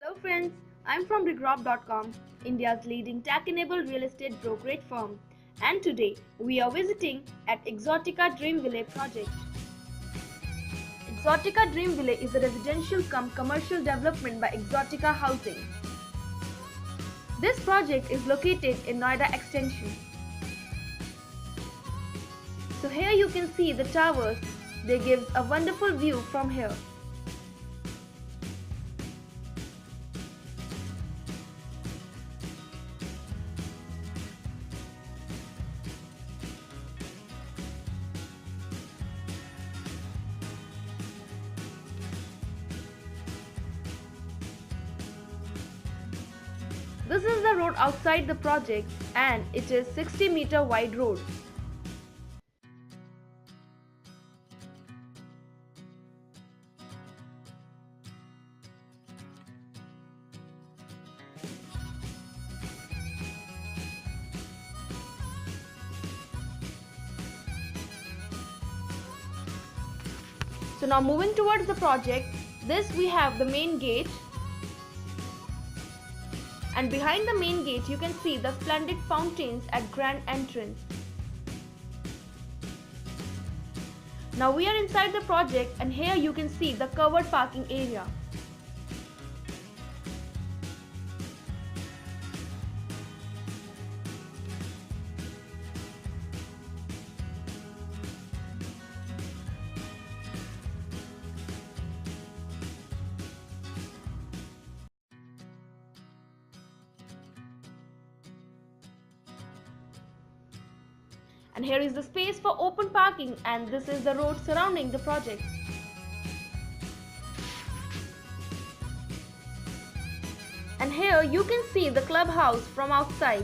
Hello friends, I'm from Regrob.com, India's leading tech-enabled real estate brokerage firm, and today we are visiting at Exotica Dreamville project. Exotica Dreamville is a residential cum commercial development by Exotica Housing. This project is located in Noida Extension. So here you can see the towers. They give a wonderful view from here. This is the road outside the project and it is 60-meter wide road. So now moving towards the project, this we have the main gate. And behind the main gate you can see the splendid fountains at grand entrance. Now we are inside the project and here you can see the covered parking area. And here is the space for open parking, and this is the road surrounding the project. And here you can see the clubhouse from outside.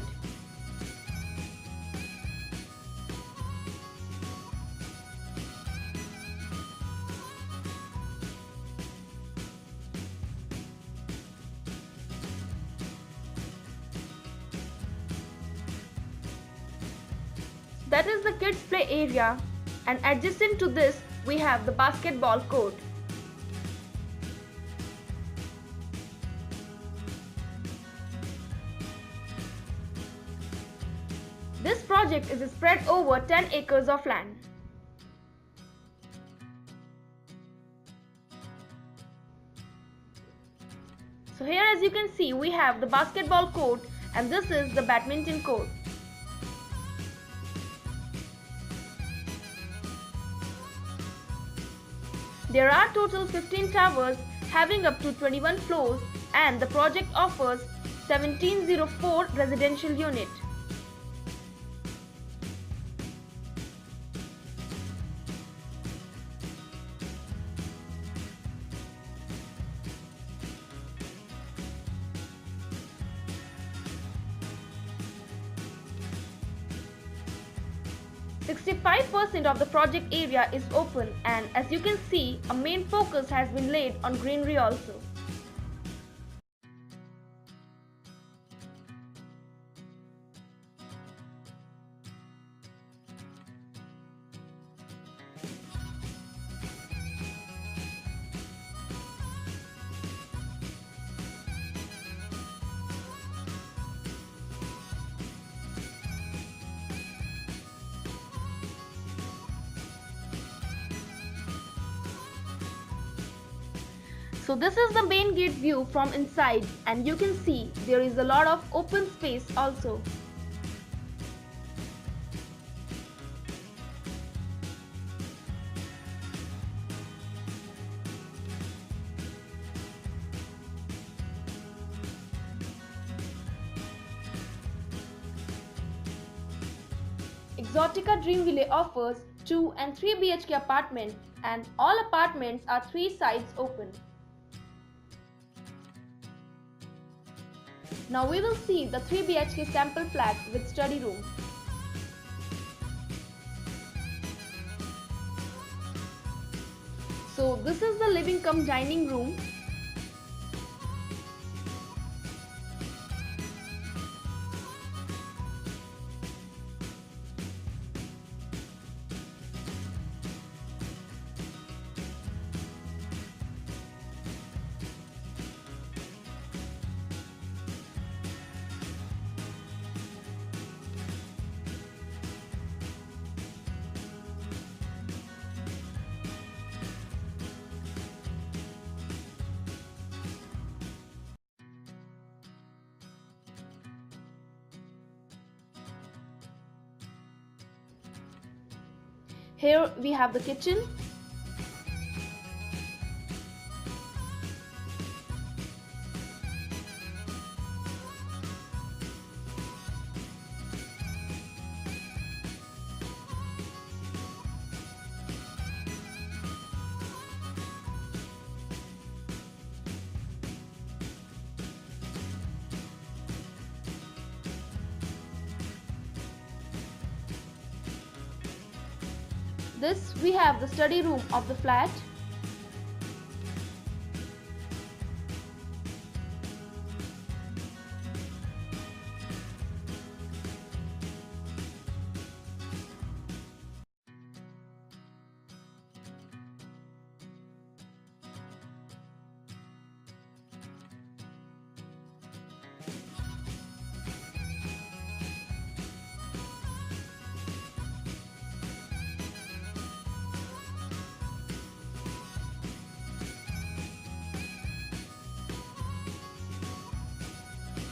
That is the kids play area, and adjacent to this we have the basketball court. This project is spread over 10 acres of land. So here as you can see we have the basketball court and this is the badminton court. There are total 15 towers having up to 21 floors and the project offers 1704 residential units. "65% of the project area is open and as you can see, a main focus has been laid on greenery also. So this is the main gate view from inside and you can see there is a lot of open space also. Exotica Dreamville offers 2 and 3 BHK apartments and all apartments are 3 sides open. Now we will see the 3 BHK sample flat with study room. So this is the living cum dining room. Here we have the kitchen. This we have the study room of the flat.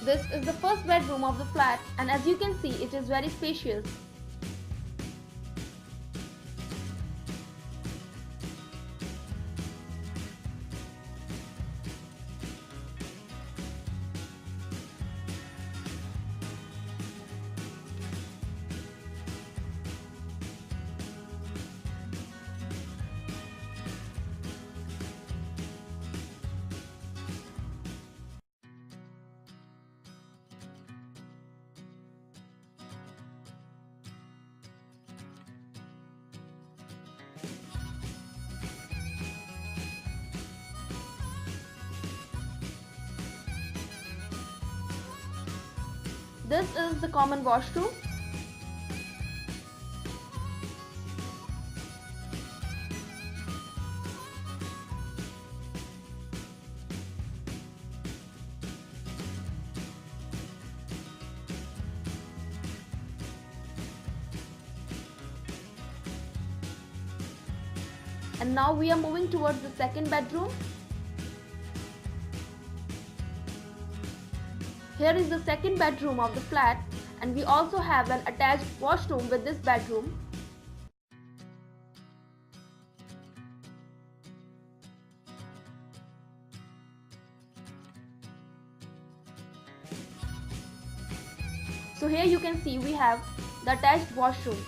This is the first bedroom of the flat, and as you can see, it is very spacious. This is the common washroom. And now we are moving towards the second bedroom. Here is the second bedroom of the flat, and we also have an attached washroom with this bedroom. So here you can see we have the attached washroom.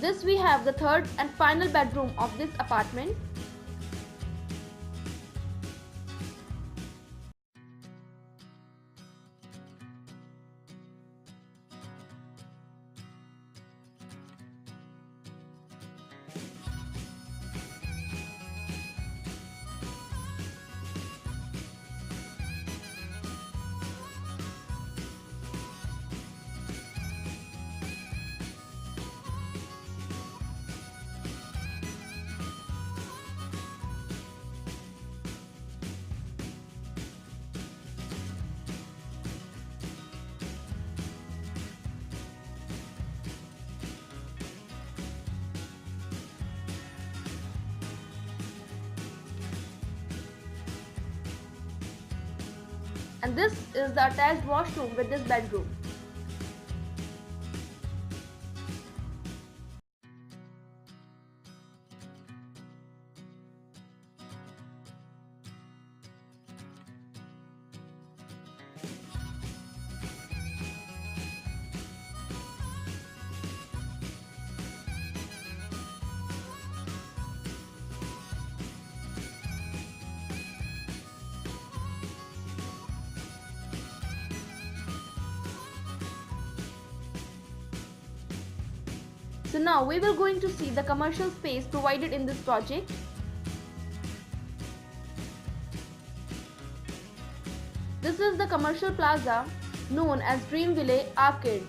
This we have the third and final bedroom of this apartment. And this is the attached washroom with this bedroom. So now we will going to see the commercial space provided in this project. This is the commercial plaza known as Dreamville Arcade.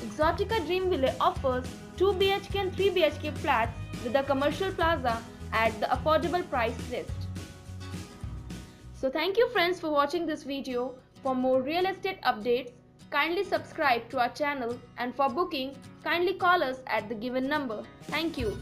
Exotica Dreamville offers 2 BHK and 3 BHK flats with a commercial plaza at the affordable price list. So thank you friends for watching this video. For more real estate updates, kindly subscribe to our channel, and for booking, kindly call us at the given number. Thank you.